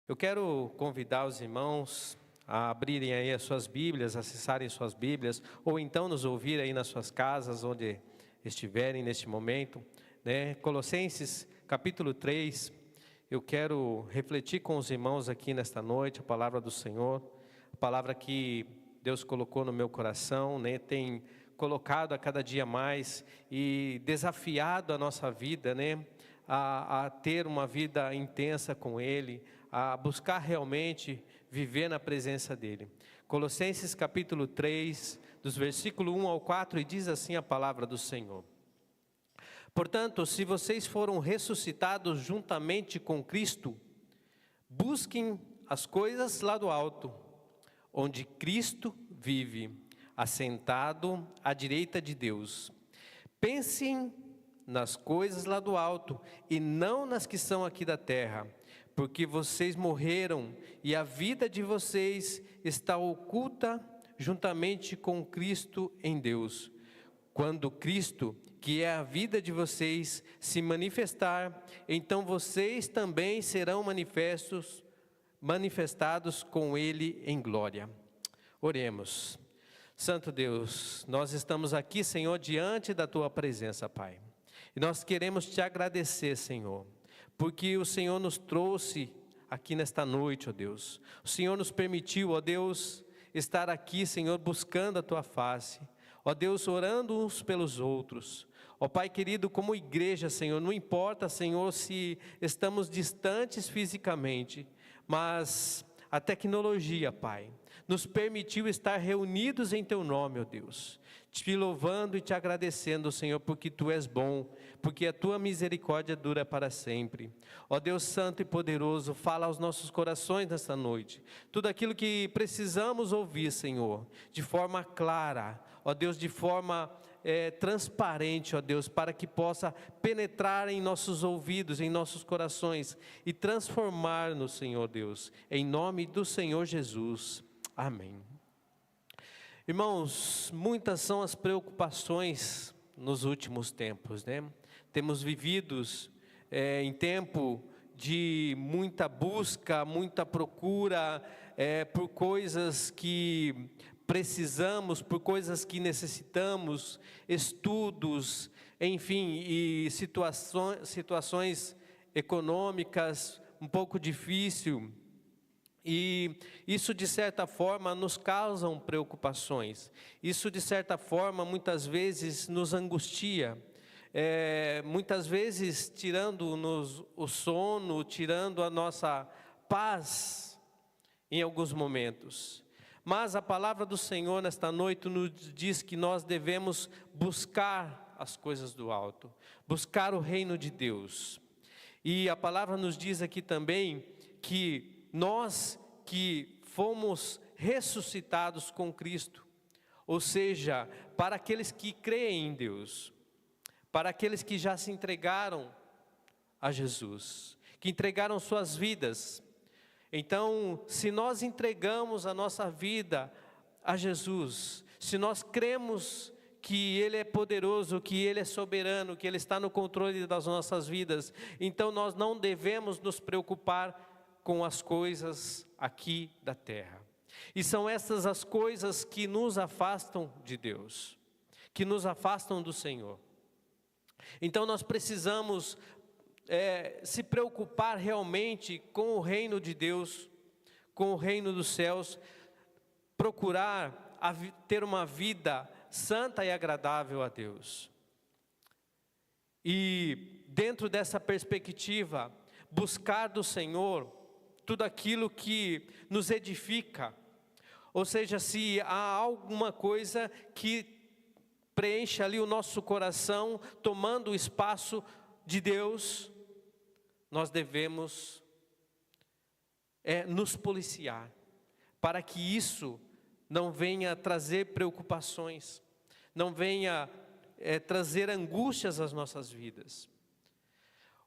Eu quero convidar os irmãos a abrirem aí as suas Bíblias, acessarem suas Bíblias, ou então nos ouvir aí nas suas casas, onde estiverem neste momento, né? Colossenses capítulo 3, eu quero refletir com os irmãos aqui nesta noite a palavra do Senhor, a palavra que Deus colocou no meu coração, né? Tem colocado a cada dia mais e desafiado a nossa vida, né? A ter uma vida intensa com Ele, a buscar realmente viver na presença dEle. Colossenses capítulo 3, dos versículos 1 ao 4, e diz assim a palavra do Senhor: Portanto, se vocês foram ressuscitados juntamente com Cristo, busquem as coisas lá do alto, onde Cristo vive, assentado à direita de Deus. Pensem nas coisas lá do alto e não nas que são aqui da terra, porque vocês morreram e a vida de vocês está oculta juntamente com Cristo em Deus. Quando Cristo, que é a vida de vocês, se manifestar, então vocês também serão manifestados com Ele em glória. Oremos. Santo Deus, nós estamos aqui, Senhor, diante da Tua presença, Pai. E nós queremos Te agradecer, Senhor, porque o Senhor nos trouxe aqui nesta noite, ó Deus. O Senhor nos permitiu, ó Deus, estar aqui, Senhor, buscando a Tua face. Ó Deus, orando uns pelos outros. Ó Pai querido, como igreja, Senhor, não importa, Senhor, se estamos distantes fisicamente, mas a tecnologia, Pai, nos permitiu estar reunidos em Teu nome, ó Deus, Te louvando e Te agradecendo, Senhor, porque Tu és bom, porque a Tua misericórdia dura para sempre. Ó Deus Santo e poderoso, fala aos nossos corações nesta noite, tudo aquilo que precisamos ouvir, Senhor, de forma clara, ó Deus, de forma transparente, ó Deus, para que possa penetrar em nossos ouvidos, em nossos corações e transformar-nos, Senhor Deus, em nome do Senhor Jesus. Amém. Irmãos, muitas são as preocupações nos últimos tempos, né? Temos vivido em tempo de muita busca, muita procura por coisas que precisamos, por coisas que necessitamos, estudos, enfim, e situações econômicas um pouco difíceis. E isso de certa forma nos causam preocupações, isso de certa forma muitas vezes nos angustia, muitas vezes tirando-nos o sono, tirando a nossa paz em alguns momentos. Mas a palavra do Senhor nesta noite nos diz que nós devemos buscar as coisas do alto, buscar o reino de Deus. E a palavra nos diz aqui também que nós que fomos ressuscitados com Cristo, ou seja, para aqueles que creem em Deus, para aqueles que já se entregaram a Jesus, que entregaram suas vidas. Então, se nós entregamos a nossa vida a Jesus, se nós cremos que Ele é poderoso, que Ele é soberano, que Ele está no controle das nossas vidas, então nós não devemos nos preocupar com as coisas aqui da terra. E são essas as coisas que nos afastam de Deus, que nos afastam do Senhor. Então nós precisamos se preocupar realmente com o reino de Deus, com o reino dos céus, procurar ter uma vida santa e agradável a Deus. E dentro dessa perspectiva, buscar do Senhor tudo aquilo que nos edifica, ou seja, se há alguma coisa que preenche ali o nosso coração, tomando o espaço de Deus, nós devemos nos policiar, para que isso não venha trazer preocupações, não venha trazer angústias às nossas vidas.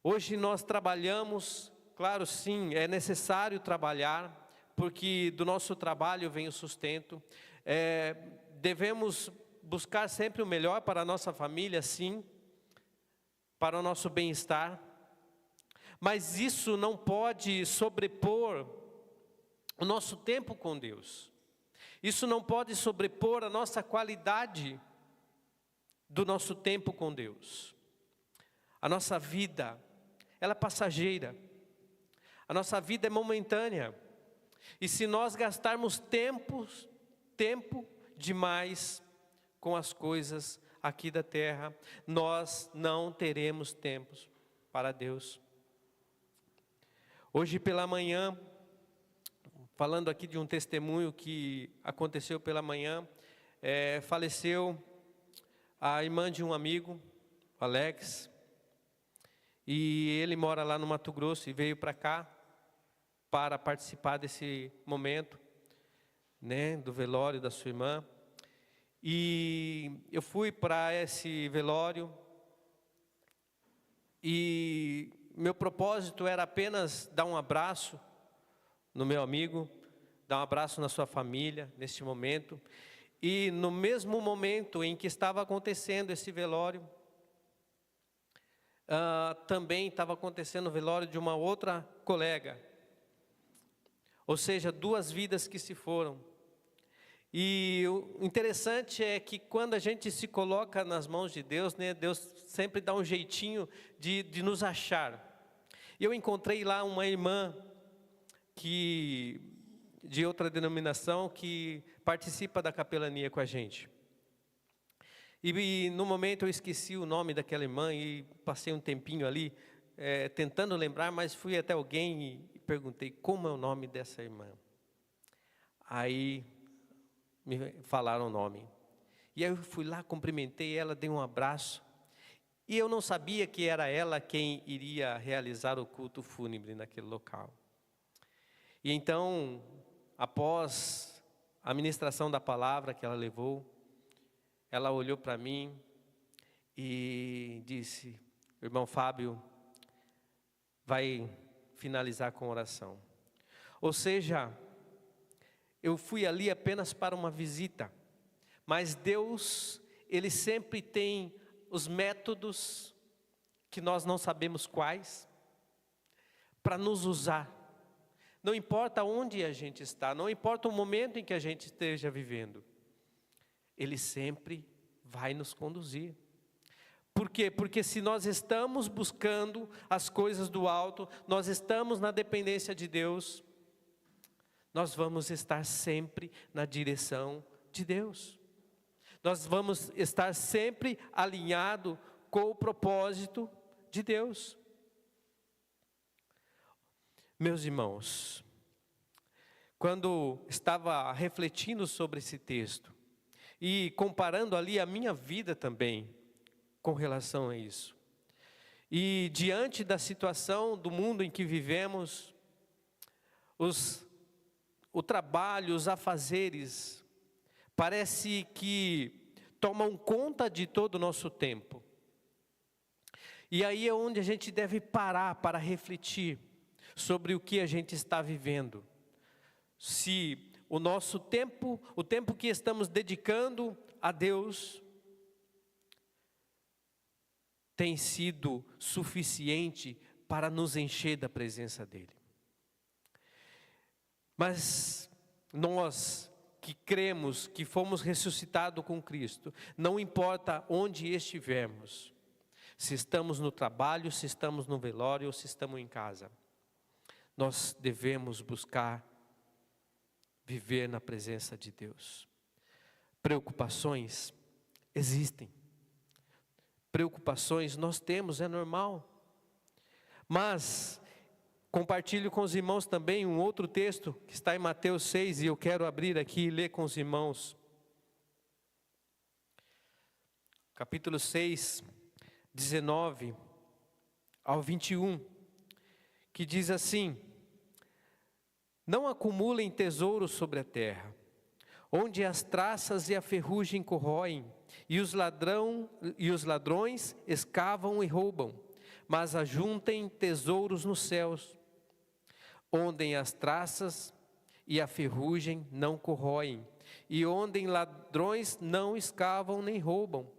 Hoje nós trabalhamos, claro, sim, é necessário trabalhar, porque do nosso trabalho vem o sustento. Devemos buscar sempre o melhor para a nossa família, sim, para o nosso bem-estar. Mas isso não pode sobrepor o nosso tempo com Deus. Isso não pode sobrepor a nossa qualidade do nosso tempo com Deus. A nossa vida, ela é passageira. A nossa vida é momentânea. E se nós gastarmos tempo demais com as coisas aqui da terra, nós não teremos tempo para Deus. Hoje pela manhã, falando aqui de um testemunho que aconteceu pela manhã, faleceu a irmã de um amigo, Alex, e ele mora lá no Mato Grosso e veio para cá para participar desse momento, né, do velório da sua irmã. E eu fui para esse velório e meu propósito era apenas dar um abraço no meu amigo, dar um abraço na sua família neste momento. E no mesmo momento em que estava acontecendo esse velório, também estava acontecendo o velório de uma outra colega. Ou seja, 2 vidas que se foram. E o interessante é que quando a gente se coloca nas mãos de Deus, né, Deus sempre dá um jeitinho de nos achar. Eu encontrei lá uma irmã de outra denominação que participa da capelania com a gente. E no momento eu esqueci o nome daquela irmã e passei um tempinho ali tentando lembrar, mas fui até alguém e perguntei como é o nome dessa irmã. Aí me falaram o nome. E aí eu fui lá, cumprimentei ela, dei um abraço. E eu não sabia que era ela quem iria realizar o culto fúnebre naquele local. E então, após a ministração da palavra que ela levou, ela olhou para mim e disse: irmão Fábio, vai finalizar com oração. Ou seja, eu fui ali apenas para uma visita, mas Deus, Ele sempre tem os métodos, que nós não sabemos quais, para nos usar. Não importa onde a gente está, não importa o momento em que a gente esteja vivendo, Ele sempre vai nos conduzir. Por quê? Porque se nós estamos buscando as coisas do alto, nós estamos na dependência de Deus, nós vamos estar sempre na direção de Deus. Nós vamos estar sempre alinhado com o propósito de Deus. Meus irmãos, quando estava refletindo sobre esse texto e comparando ali a minha vida também com relação a isso, e diante da situação do mundo em que vivemos, o trabalho, os afazeres, parece que tomam conta de todo o nosso tempo. E aí é onde a gente deve parar para refletir sobre o que a gente está vivendo. Se o nosso tempo, o tempo que estamos dedicando a Deus, tem sido suficiente para nos encher da presença dEle. Mas nós que cremos que fomos ressuscitados com Cristo, não importa onde estivermos, se estamos no trabalho, se estamos no velório ou se estamos em casa, nós devemos buscar viver na presença de Deus. Preocupações existem. Preocupações nós temos, é normal. Mas compartilho com os irmãos também um outro texto que está em Mateus 6 e eu quero abrir aqui e ler com os irmãos. Capítulo 6, 19 ao 21, que diz assim: não acumulem tesouros sobre a terra, onde as traças e a ferrugem corroem, e os ladrões escavam e roubam, mas ajuntem tesouros nos céus, onde as traças e a ferrugem não corroem, e onde ladrões não escavam nem roubam.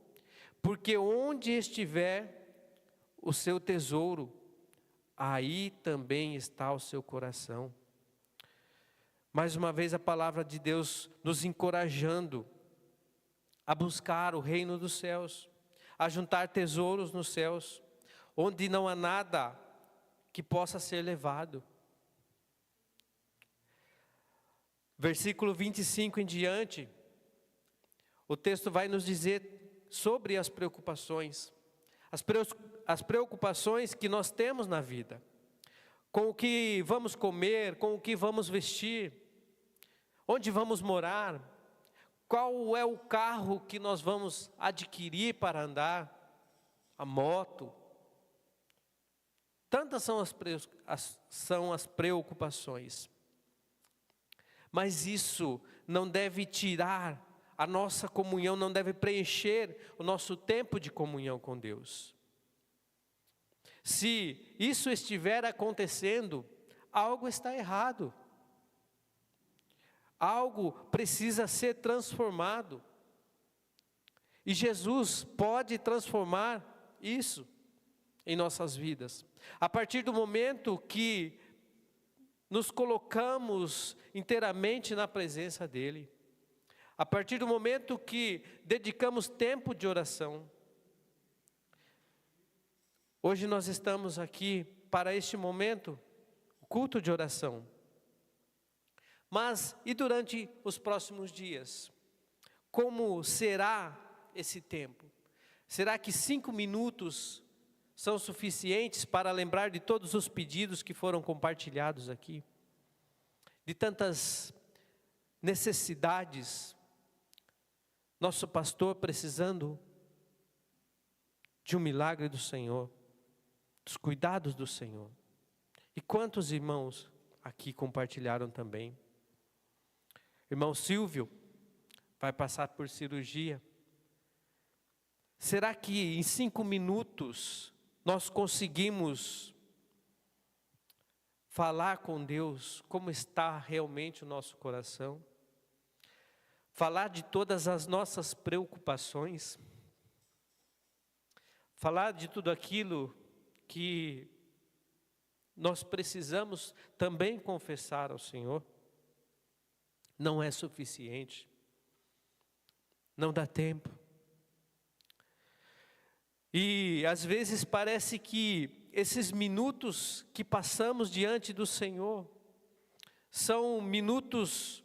Porque onde estiver o seu tesouro, aí também está o seu coração. Mais uma vez a palavra de Deus nos encorajando a buscar o reino dos céus, a juntar tesouros nos céus, onde não há nada que possa ser levado. Versículo 25 em diante, o texto vai nos dizer sobre as preocupações. As preocupações que nós temos na vida. Com o que vamos comer, com o que vamos vestir, onde vamos morar, qual é o carro que nós vamos adquirir para andar, a moto. Tantas são as preocupações. Mas isso não deve tirar a nossa comunhão, não deve preencher o nosso tempo de comunhão com Deus. Se isso estiver acontecendo, algo está errado. Algo precisa ser transformado. E Jesus pode transformar isso em nossas vidas. A partir do momento que nos colocamos inteiramente na presença dEle. A partir do momento que dedicamos tempo de oração. Hoje nós estamos aqui para este momento, o culto de oração. Mas e durante os próximos dias? Como será esse tempo? Será que 5 minutos são suficientes para lembrar de todos os pedidos que foram compartilhados aqui? De tantas necessidades, nosso pastor precisando de um milagre do Senhor, dos cuidados do Senhor. E quantos irmãos aqui compartilharam também? Irmão Silvio vai passar por cirurgia. Será que em 5 minutos nós conseguimos falar com Deus como está realmente o nosso coração? Falar de todas as nossas preocupações? Falar de tudo aquilo que nós precisamos também confessar ao Senhor? Não é suficiente. Não dá tempo. E às vezes parece que esses minutos que passamos diante do Senhor são minutos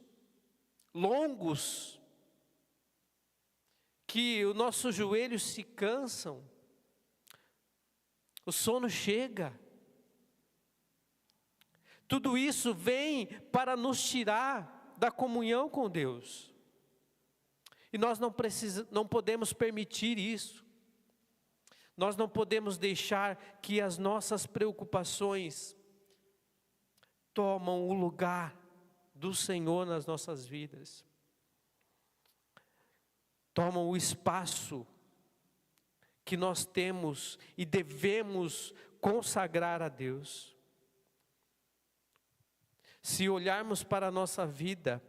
longos, que os nossos joelhos se cansam, o sono chega. Tudo isso vem para nos tirar da comunhão com Deus. E nós não podemos permitir isso. Nós não podemos deixar que as nossas preocupações tomam o lugar do Senhor nas nossas vidas. Tomam o espaço que nós temos e devemos consagrar a Deus. Se olharmos para a nossa vida,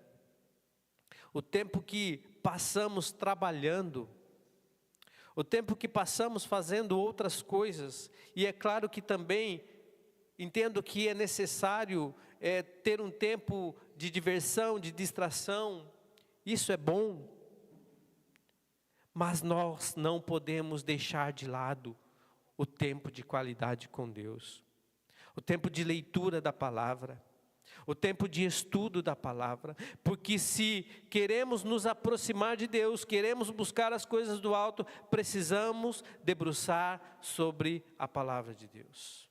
o tempo que passamos trabalhando, o tempo que passamos fazendo outras coisas, e é claro que também entendo que é necessário ter um tempo de diversão, de distração, isso é bom, mas nós não podemos deixar de lado o tempo de qualidade com Deus, o tempo de leitura da palavra, o tempo de estudo da palavra, porque se queremos nos aproximar de Deus, queremos buscar as coisas do alto, precisamos debruçar sobre a palavra de Deus.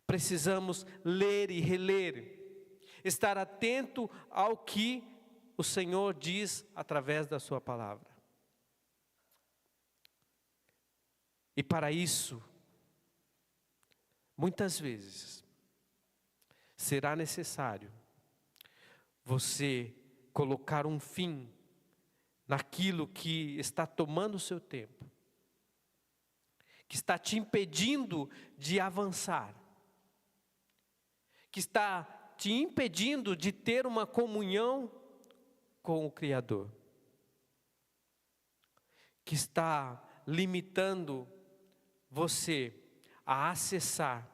Precisamos ler e reler, estar atento ao que o Senhor diz através da sua palavra. E para isso, muitas vezes, será necessário você colocar um fim naquilo que está tomando o seu tempo, que está te impedindo de avançar, que está te impedindo de ter uma comunhão com o Criador, que está limitando você a acessar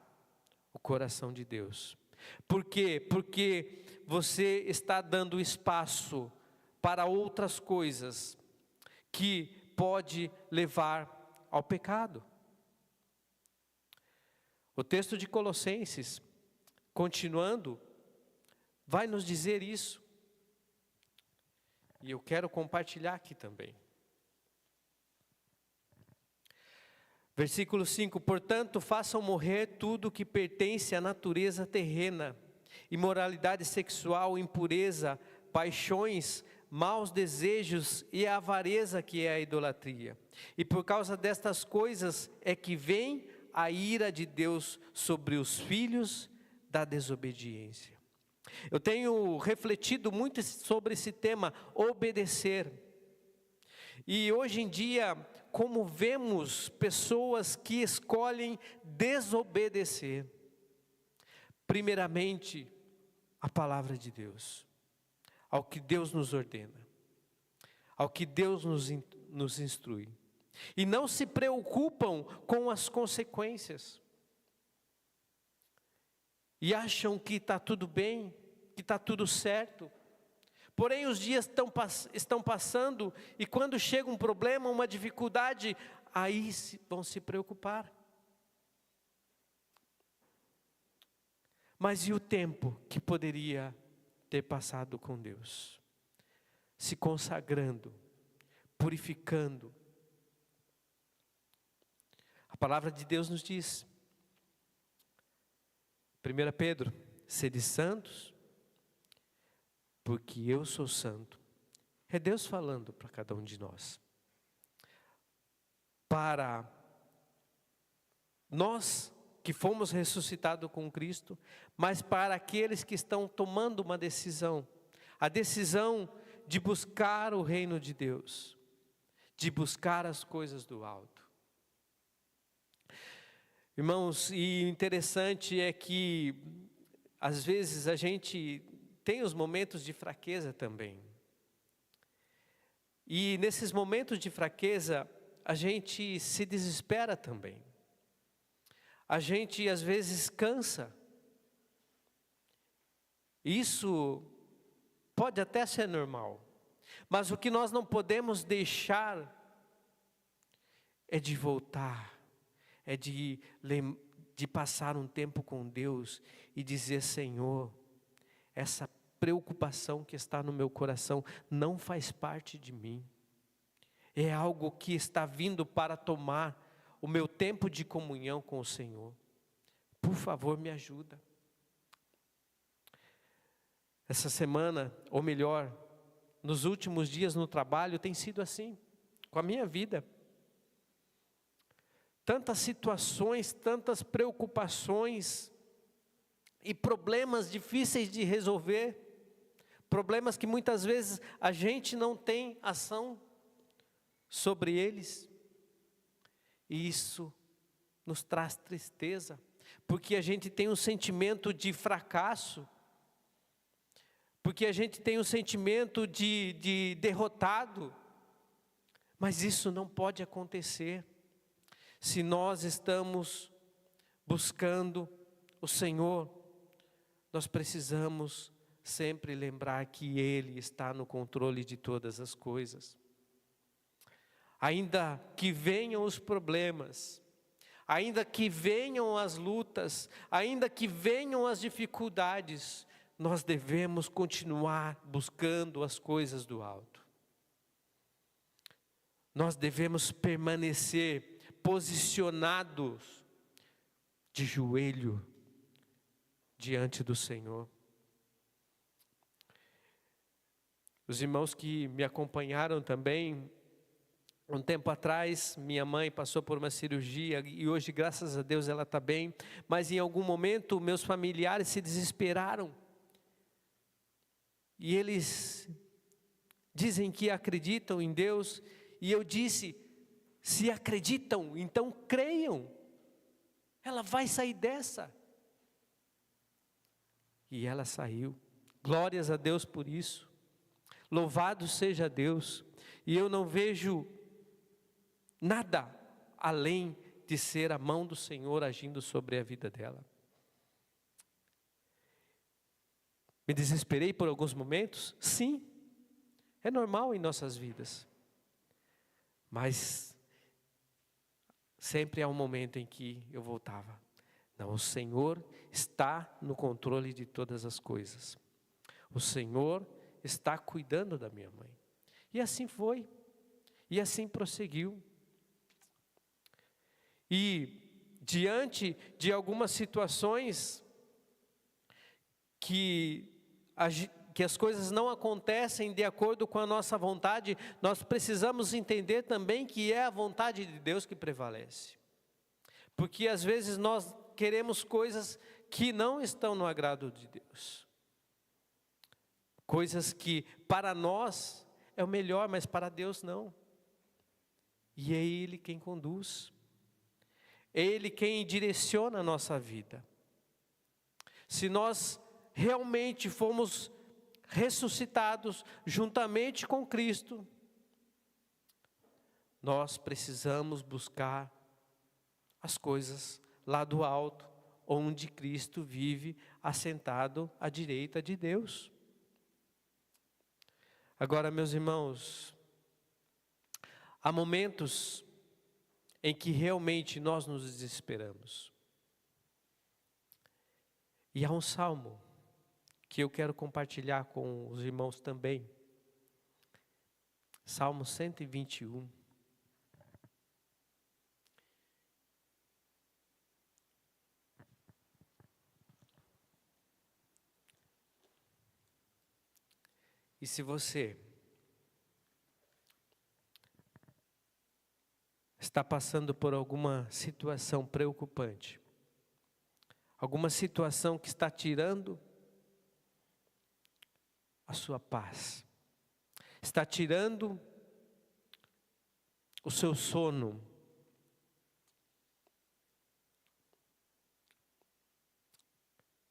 o coração de Deus. Por quê? Porque você está dando espaço para outras coisas que pode levar ao pecado. O texto de Colossenses, continuando, vai nos dizer isso. E eu quero compartilhar aqui também. Versículo 5: portanto, façam morrer tudo que pertence à natureza terrena: imoralidade sexual, impureza, paixões, maus desejos e a avareza, que é a idolatria. E por causa destas coisas é que vem a ira de Deus sobre os filhos da desobediência. Eu tenho refletido muito sobre esse tema, obedecer. E hoje em dia, como vemos pessoas que escolhem desobedecer, primeiramente, a palavra de Deus, ao que Deus nos ordena, ao que Deus nos instrui, e não se preocupam com as consequências, e acham que está tudo bem, que está tudo certo. Porém, os dias estão passando, e quando chega um problema, uma dificuldade, aí vão se preocupar. Mas e o tempo que poderia ter passado com Deus? Se consagrando, purificando. A palavra de Deus nos diz, 1 Pedro, sede santos, porque eu sou santo. É Deus falando para cada um de nós. Para nós que fomos ressuscitados com Cristo, mas para aqueles que estão tomando uma decisão, a decisão de buscar o reino de Deus, de buscar as coisas do alto. Irmãos, e interessante é que às vezes a gente tem os momentos de fraqueza também. E nesses momentos de fraqueza, a gente se desespera também. A gente às vezes cansa. Isso pode até ser normal. Mas o que nós não podemos deixar é de voltar, é de passar um tempo com Deus e dizer: Senhor, essa preocupação que está no meu coração não faz parte de mim. É algo que está vindo para tomar o meu tempo de comunhão com o Senhor. Por favor, me ajuda. Essa semana, ou melhor, nos últimos dias no trabalho, tem sido assim, com a minha vida. Tantas situações, tantas preocupações e problemas difíceis de resolver. Problemas que muitas vezes a gente não tem ação sobre eles. E isso nos traz tristeza, porque a gente tem um sentimento de fracasso, porque a gente tem um sentimento de derrotado. Mas isso não pode acontecer se nós estamos buscando o Senhor. Nós precisamos sempre lembrar que Ele está no controle de todas as coisas. Ainda que venham os problemas, ainda que venham as lutas, ainda que venham as dificuldades, nós devemos continuar buscando as coisas do alto. Nós devemos permanecer posicionados de joelho diante do Senhor. Os irmãos que me acompanharam também, um tempo atrás, minha mãe passou por uma cirurgia e hoje, graças a Deus, ela está bem. Mas em algum momento, meus familiares se desesperaram. E eles dizem que acreditam em Deus. E eu disse: se acreditam, então creiam. Ela vai sair dessa. E ela saiu. Glórias a Deus por isso. Louvado seja Deus. E eu não vejo nada além de ser a mão do Senhor agindo sobre a vida dela. Me desesperei por alguns momentos? Sim, é normal em nossas vidas. Mas sempre há um momento em que eu voltava. Não, o Senhor está no controle de todas as coisas. O Senhor está cuidando da minha mãe. E assim foi. E assim prosseguiu. E diante de algumas situações que as coisas não acontecem de acordo com a nossa vontade, nós precisamos entender também que é a vontade de Deus que prevalece. Porque às vezes nós queremos coisas que não estão no agrado de Deus. Coisas que para nós é o melhor, mas para Deus não. E é Ele quem conduz. É Ele quem direciona a nossa vida. Se nós realmente fomos ressuscitados juntamente com Cristo, nós precisamos buscar as coisas lá do alto, onde Cristo vive assentado à direita de Deus. Agora, meus irmãos, há momentos em que realmente nós nos desesperamos. E há um salmo que eu quero compartilhar com os irmãos também. Salmo 121. E se você está passando por alguma situação preocupante, alguma situação que está tirando a sua paz, está tirando o seu sono,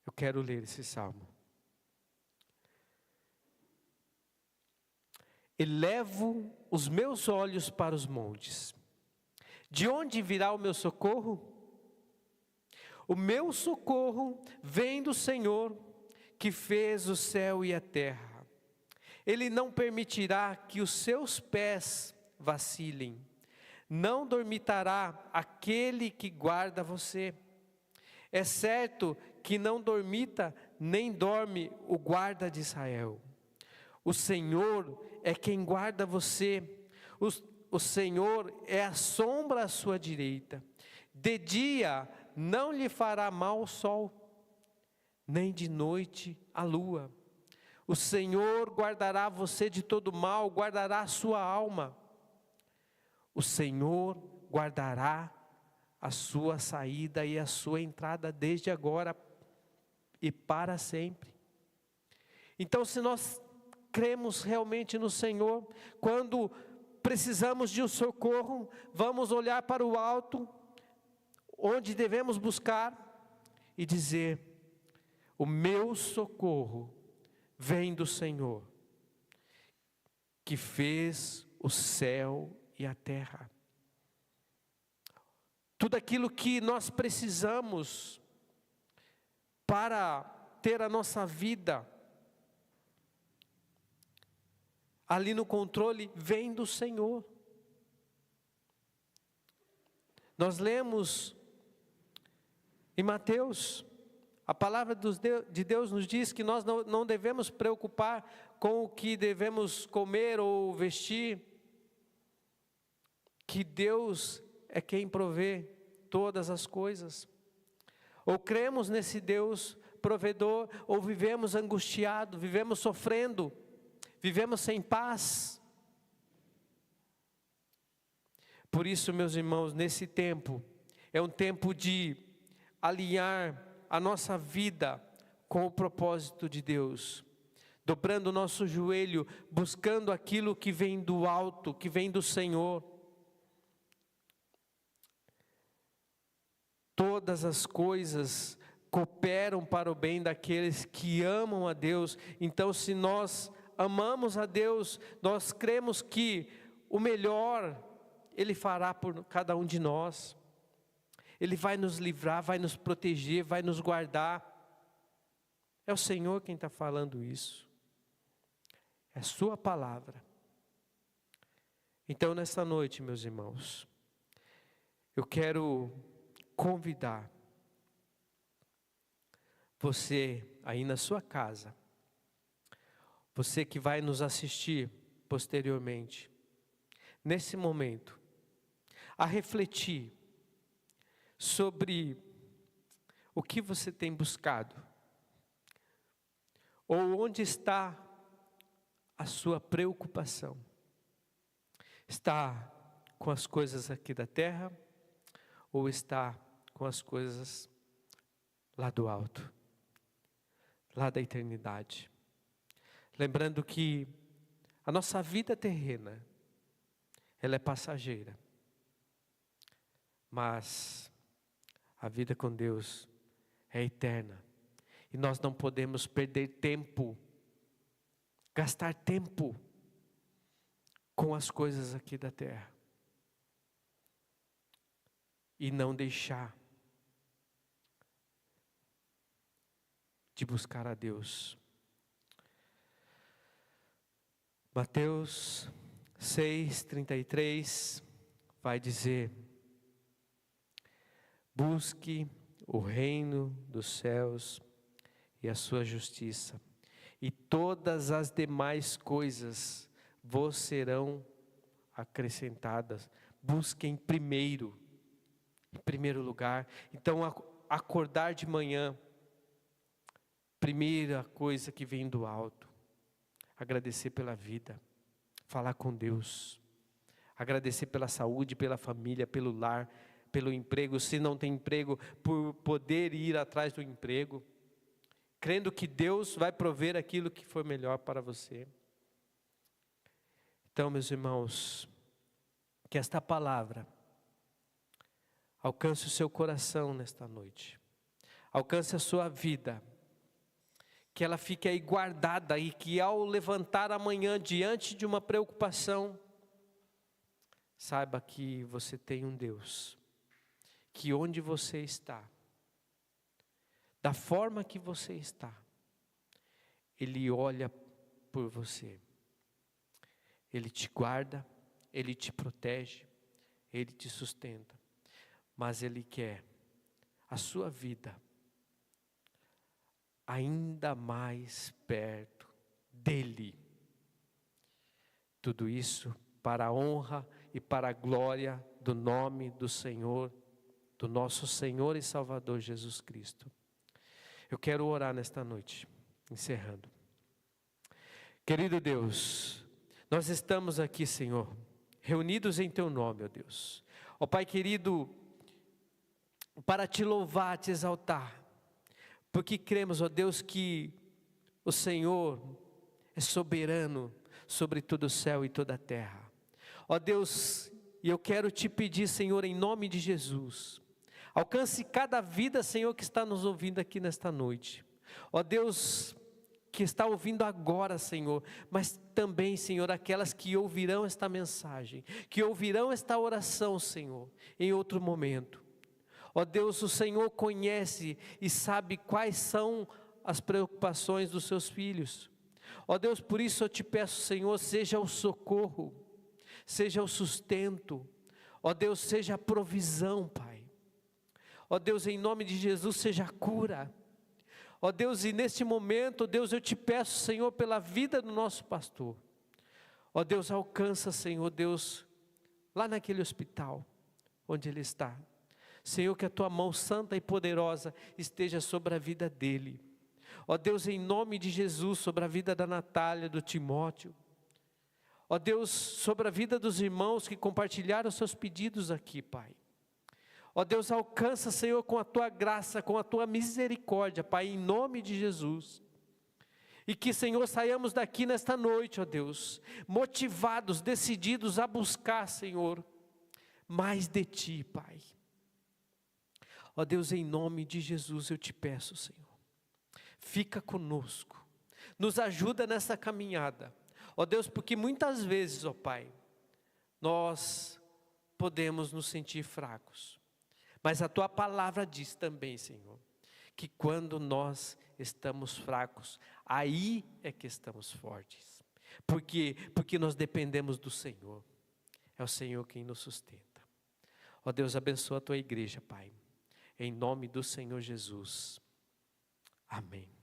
eu quero ler esse salmo. Elevo os meus olhos para os montes. De onde virá o meu socorro? O meu socorro vem do Senhor, que fez o céu e a terra. Ele não permitirá que os seus pés vacilem. Não dormitará aquele que guarda você. É certo que não dormita nem dorme o guarda de Israel. O Senhor é quem guarda você. O Senhor é a sombra à sua direita. De dia não lhe fará mal o sol, nem de noite a lua. O Senhor guardará você de todo mal, guardará a sua alma. O Senhor guardará a sua saída e a sua entrada desde agora e para sempre. Então, se nós cremos realmente no Senhor, quando precisamos de um socorro, vamos olhar para o alto, onde devemos buscar e dizer: o meu socorro vem do Senhor, que fez o céu e a terra. Tudo aquilo que nós precisamos para ter a nossa vida ali no controle vem do Senhor. Nós lemos em Mateus, a palavra de Deus nos diz que nós não devemos preocupar com o que devemos comer ou vestir, que Deus é quem provê todas as coisas. Ou cremos nesse Deus provedor, ou vivemos angustiados, vivemos sofrendo, vivemos sem paz. Por isso, meus irmãos, nesse tempo, é um tempo de alinhar a nossa vida com o propósito de Deus, dobrando o nosso joelho, buscando aquilo que vem do alto, que vem do Senhor. Todas as coisas cooperam para o bem daqueles que amam a Deus. Então, se nós amamos a Deus, nós cremos que o melhor Ele fará por cada um de nós. Ele vai nos livrar, vai nos proteger, vai nos guardar. É o Senhor quem está falando isso. É a sua palavra. Então, nesta noite, meus irmãos, eu quero convidar você aí na sua casa, você que vai nos assistir posteriormente, nesse momento, a refletir sobre o que você tem buscado, ou onde está a sua preocupação. Está com as coisas aqui da terra, ou está com as coisas lá do alto, lá da eternidade? Lembrando que a nossa vida terrena, ela é passageira, mas a vida com Deus é eterna, e nós não podemos perder tempo, gastar tempo com as coisas aqui da terra, e não deixar de buscar a Deus. Mateus 6:33 vai dizer: busque o reino dos céus e a sua justiça, e todas as demais coisas vos serão acrescentadas. Busquem primeiro, em primeiro lugar. Então, acordar de manhã, primeira coisa que vem do alto, agradecer pela vida, falar com Deus, agradecer pela saúde, pela família, pelo lar, pelo emprego, se não tem emprego, por poder ir atrás do emprego, crendo que Deus vai prover aquilo que for melhor para você. Então, meus irmãos, que esta palavra alcance o seu coração nesta noite, alcance a sua vida, que ela fique aí guardada, e que ao levantar amanhã diante de uma preocupação, saiba que você tem um Deus, que onde você está, da forma que você está, Ele olha por você, Ele te guarda, Ele te protege, Ele te sustenta, mas Ele quer a sua vida ainda mais perto dEle. Tudo isso para a honra e para a glória do nome do Senhor, do nosso Senhor e Salvador Jesus Cristo. Eu quero orar nesta noite, encerrando. Querido Deus, nós estamos aqui, Senhor, reunidos em Teu nome, ó Deus. Ó Pai querido, para Te louvar, Te exaltar, porque cremos, ó Deus, que o Senhor é soberano sobre todo o céu e toda a terra. Ó Deus, e eu quero Te pedir, Senhor, em nome de Jesus, alcance cada vida, Senhor, que está nos ouvindo aqui nesta noite. Ó Deus, que está ouvindo agora, Senhor, mas também, Senhor, aquelas que ouvirão esta mensagem, que ouvirão esta oração, Senhor, em outro momento. Ó Deus, o Senhor conhece e sabe quais são as preocupações dos seus filhos. Ó Deus, por isso eu te peço, Senhor, seja o socorro, seja o sustento, ó Deus, seja a provisão, Pai. Ó Deus, em nome de Jesus, seja a cura. Ó Deus, e neste momento, Deus, eu te peço, Senhor, pela vida do nosso pastor. Ó Deus, alcança, Senhor, Deus, lá naquele hospital, onde ele está. Senhor, que a Tua mão santa e poderosa esteja sobre a vida dele. Ó Deus, em nome de Jesus, sobre a vida da Natália, do Timóteo. Ó Deus, sobre a vida dos irmãos que compartilharam seus pedidos aqui, Pai. Ó Deus, alcança, Senhor, com a Tua graça, com a Tua misericórdia, Pai, em nome de Jesus. E que, Senhor, saiamos daqui nesta noite, ó Deus, motivados, decididos a buscar, Senhor, mais de Ti, Pai. Ó Deus, em nome de Jesus eu te peço, Senhor, fica conosco, nos ajuda nessa caminhada, ó Deus, porque muitas vezes, ó Pai, nós podemos nos sentir fracos, mas a Tua palavra diz também, Senhor, que quando nós estamos fracos, aí é que estamos fortes. Porque nós dependemos do Senhor. É o Senhor quem nos sustenta. Ó Deus, abençoa a tua igreja, Pai. Em nome do Senhor Jesus. Amém.